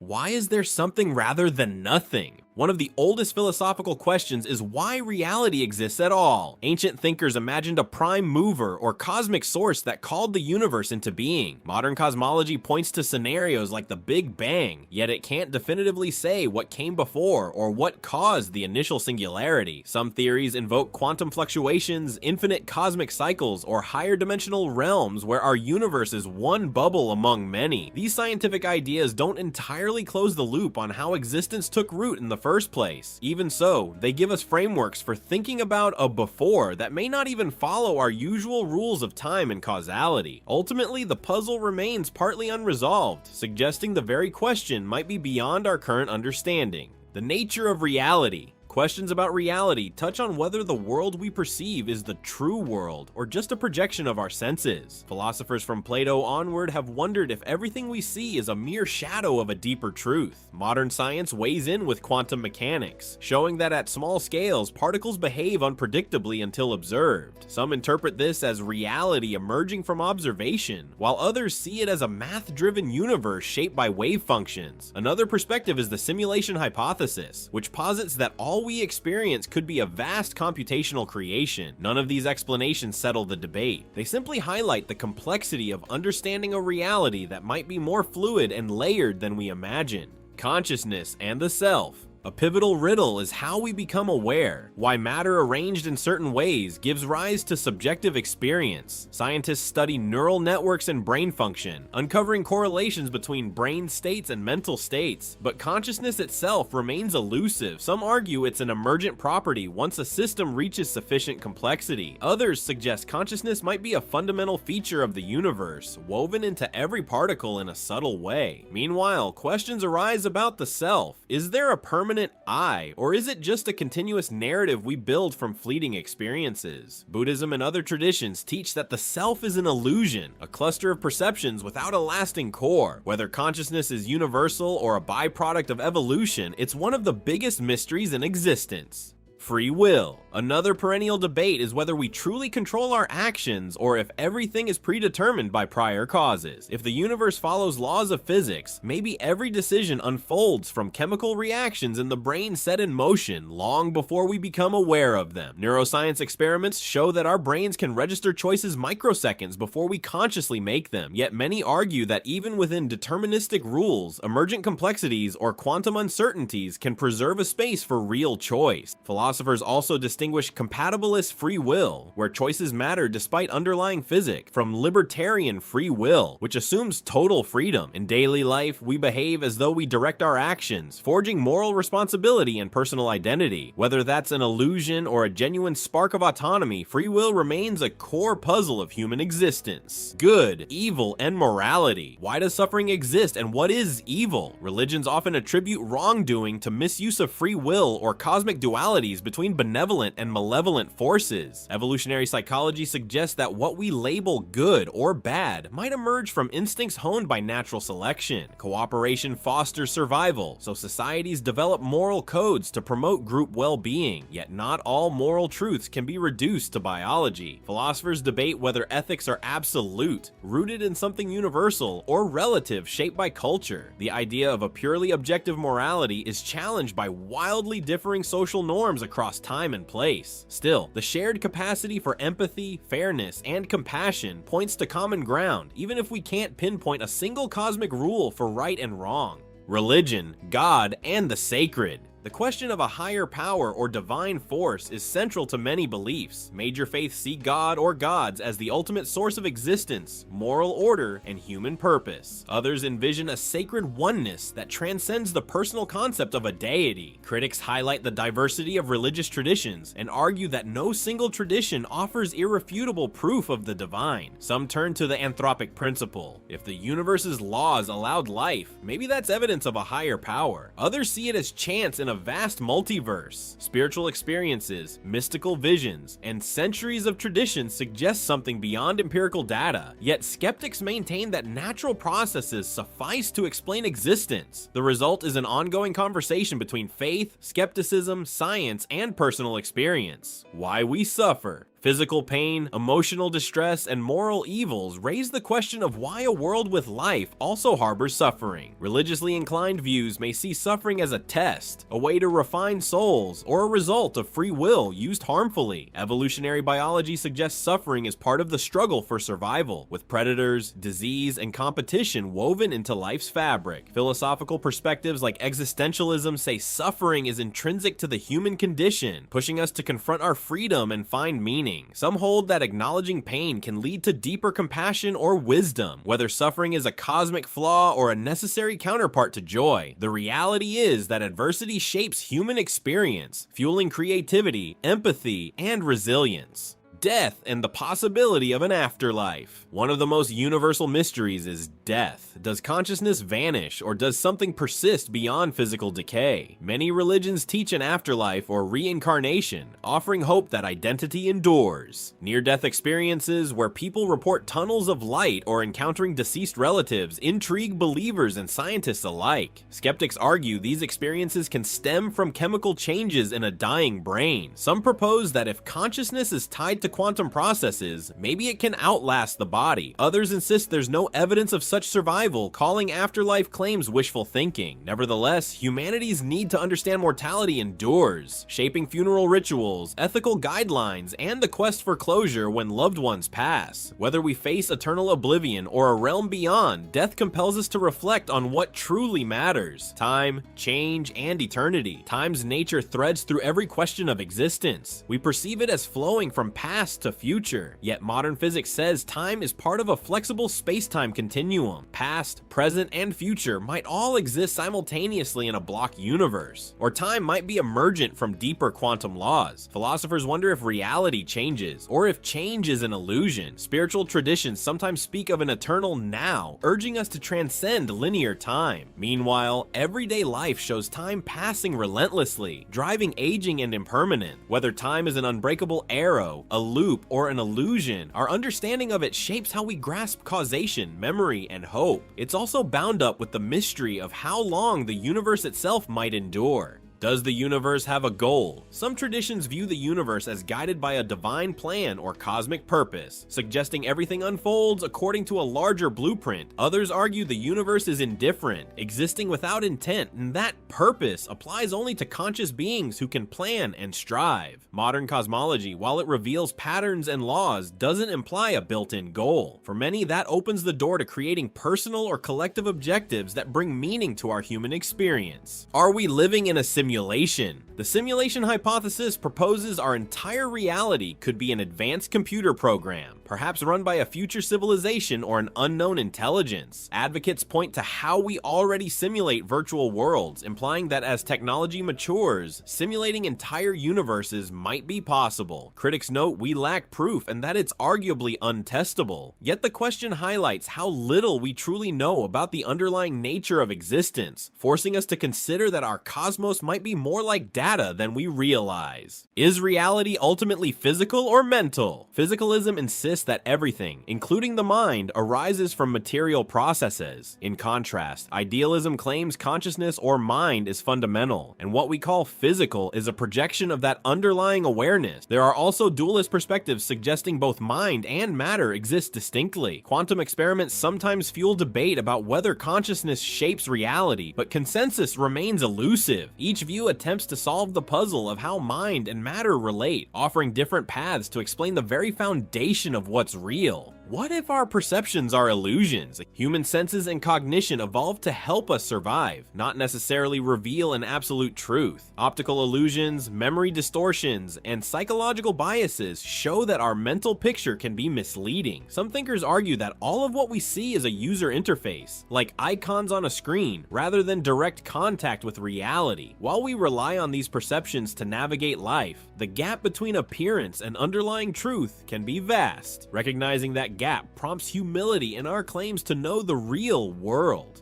Why is there something rather than nothing? One of the oldest philosophical questions is why reality exists at all. Ancient thinkers imagined a prime mover or cosmic source that called the universe into being. Modern cosmology points to scenarios like the Big Bang, yet it can't definitively say what came before or what caused the initial singularity. Some theories invoke quantum fluctuations, infinite cosmic cycles, or higher dimensional realms where our universe is one bubble among many. These scientific ideas don't entirely close the loop on how existence took root in the first place. Even so, they give us frameworks for thinking about a before that may not even follow our usual rules of time and causality. Ultimately, the puzzle remains partly unresolved, suggesting the very question might be beyond our current understanding. The nature of reality. Questions about reality touch on whether the world we perceive is the true world or just a projection of our senses. Philosophers from Plato onward have wondered if everything we see is a mere shadow of a deeper truth. Modern science weighs in with quantum mechanics, showing that at small scales, particles behave unpredictably until observed. Some interpret this as reality emerging from observation, while others see it as a math-driven universe shaped by wave functions. Another perspective is the simulation hypothesis, which posits that all we experience could be a vast computational creation. None of these explanations settle the debate. They simply highlight the complexity of understanding a reality that might be more fluid and layered than we imagine. Consciousness and the self. A pivotal riddle is how we become aware. Why matter arranged in certain ways gives rise to subjective experience. Scientists study neural networks and brain function, uncovering correlations between brain states and mental states. But consciousness itself remains elusive. Some argue it's an emergent property once a system reaches sufficient complexity. Others suggest consciousness might be a fundamental feature of the universe, woven into every particle in a subtle way. Meanwhile, questions arise about the self. Is there a permanent I, or is it just a continuous narrative we build from fleeting experiences? Buddhism and other traditions teach that the self is an illusion, a cluster of perceptions without a lasting core. Whether consciousness is universal or a byproduct of evolution, it's one of the biggest mysteries in existence. Free will. Another perennial debate is whether we truly control our actions or if everything is predetermined by prior causes. If the universe follows laws of physics, maybe every decision unfolds from chemical reactions in the brain set in motion long before we become aware of them. Neuroscience experiments show that our brains can register choices microseconds before we consciously make them, yet many argue that even within deterministic rules, emergent complexities or quantum uncertainties can preserve a space for real choice. Philosophers also distinguish compatibilist free will, where choices matter despite underlying physics, from libertarian free will, which assumes total freedom. In daily life, we behave as though we direct our actions, forging moral responsibility and personal identity. Whether that's an illusion or a genuine spark of autonomy, free will remains a core puzzle of human existence. Good, evil, and morality. Why does suffering exist and what is evil? Religions often attribute wrongdoing to misuse of free will or cosmic dualities between benevolent and malevolent forces. Evolutionary psychology suggests that what we label good or bad might emerge from instincts honed by natural selection. Cooperation fosters survival, so societies develop moral codes to promote group well-being, yet not all moral truths can be reduced to biology. Philosophers debate whether ethics are absolute, rooted in something universal, or relative, shaped by culture. The idea of a purely objective morality is challenged by wildly differing social norms across time and place. Still, the shared capacity for empathy, fairness, and compassion points to common ground, even if we can't pinpoint a single cosmic rule for right and wrong. Religion, God, and the sacred. The question of a higher power or divine force is central to many beliefs. Major faiths see God or gods as the ultimate source of existence, moral order, and human purpose. Others envision a sacred oneness that transcends the personal concept of a deity. Critics highlight the diversity of religious traditions and argue that no single tradition offers irrefutable proof of the divine. Some turn to the anthropic principle. If the universe's laws allowed life, maybe that's evidence of a higher power. Others see it as chance in a vast multiverse. Spiritual experiences, mystical visions, and centuries of tradition suggest something beyond empirical data, yet skeptics maintain that natural processes suffice to explain existence. The result is an ongoing conversation between faith, skepticism, science, and personal experience. Why we suffer. Physical pain, emotional distress, and moral evils raise the question of why a world with life also harbors suffering. Religiously inclined views may see suffering as a test, a way to refine souls, or a result of free will used harmfully. Evolutionary biology suggests suffering is part of the struggle for survival, with predators, disease, and competition woven into life's fabric. Philosophical perspectives like existentialism say suffering is intrinsic to the human condition, pushing us to confront our freedom and find meaning. Some hold that acknowledging pain can lead to deeper compassion or wisdom, whether suffering is a cosmic flaw or a necessary counterpart to joy. The reality is that adversity shapes human experience, fueling creativity, empathy, and resilience. Death and the possibility of an afterlife. One of the most universal mysteries is death. Does consciousness vanish, or does something persist beyond physical decay? Many religions teach an afterlife or reincarnation, offering hope that identity endures. Near-death experiences, where people report tunnels of light or encountering deceased relatives, intrigue believers and scientists alike. Skeptics argue these experiences can stem from chemical changes in a dying brain. Some propose that if consciousness is tied to quantum processes, maybe it can outlast the body. Others insist there's no evidence of such survival, calling afterlife claims wishful thinking. Nevertheless, humanity's need to understand mortality endures, shaping funeral rituals, ethical guidelines, and the quest for closure when loved ones pass. Whether we face eternal oblivion or a realm beyond, death compels us to reflect on what truly matters: time, change, and eternity. Time's nature threads through every question of existence. We perceive it as flowing from past to future, yet modern physics says time is part of a flexible space-time continuum. Past, present, and future might all exist simultaneously in a block universe, or time might be emergent from deeper quantum laws. Philosophers wonder if reality changes, or if change is an illusion. Spiritual traditions sometimes speak of an eternal now, urging us to transcend linear time. Meanwhile, everyday life shows time passing relentlessly, driving aging and impermanence. Whether time is an unbreakable arrow, a loop, or an illusion, our understanding of it shapes how we grasp causation, memory, and hope. It's also bound up with the mystery of how long the universe itself might endure. Does the universe have a goal? Some traditions view the universe as guided by a divine plan or cosmic purpose, suggesting everything unfolds according to a larger blueprint. Others argue the universe is indifferent, existing without intent, and that purpose applies only to conscious beings who can plan and strive. Modern cosmology, while it reveals patterns and laws, doesn't imply a built-in goal. For many, that opens the door to creating personal or collective objectives that bring meaning to our human experience. Are we living in a simulation? The simulation hypothesis proposes our entire reality could be an advanced computer program, perhaps run by a future civilization or an unknown intelligence. Advocates point to how we already simulate virtual worlds, implying that as technology matures, simulating entire universes might be possible. Critics note we lack proof and that it's arguably untestable. Yet the question highlights how little we truly know about the underlying nature of existence, forcing us to consider that our cosmos might be more like data than we realize. Is reality ultimately physical or mental? Physicalism insists that everything, including the mind, arises from material processes. In contrast, idealism claims consciousness or mind is fundamental, and what we call physical is a projection of that underlying awareness. There are also dualist perspectives suggesting both mind and matter exist distinctly. Quantum experiments sometimes fuel debate about whether consciousness shapes reality, but consensus remains elusive. Each view attempts to solve the puzzle of how mind and matter relate, offering different paths to explain the very foundation of what's real. What if our perceptions are illusions? Human senses and cognition evolved to help us survive, not necessarily reveal an absolute truth. Optical illusions, memory distortions, and psychological biases show that our mental picture can be misleading. Some thinkers argue that all of what we see is a user interface, like icons on a screen, rather than direct contact with reality. While we rely on these perceptions to navigate life, the gap between appearance and underlying truth can be vast. Recognizing that gap prompts humility in our claims to know the real world.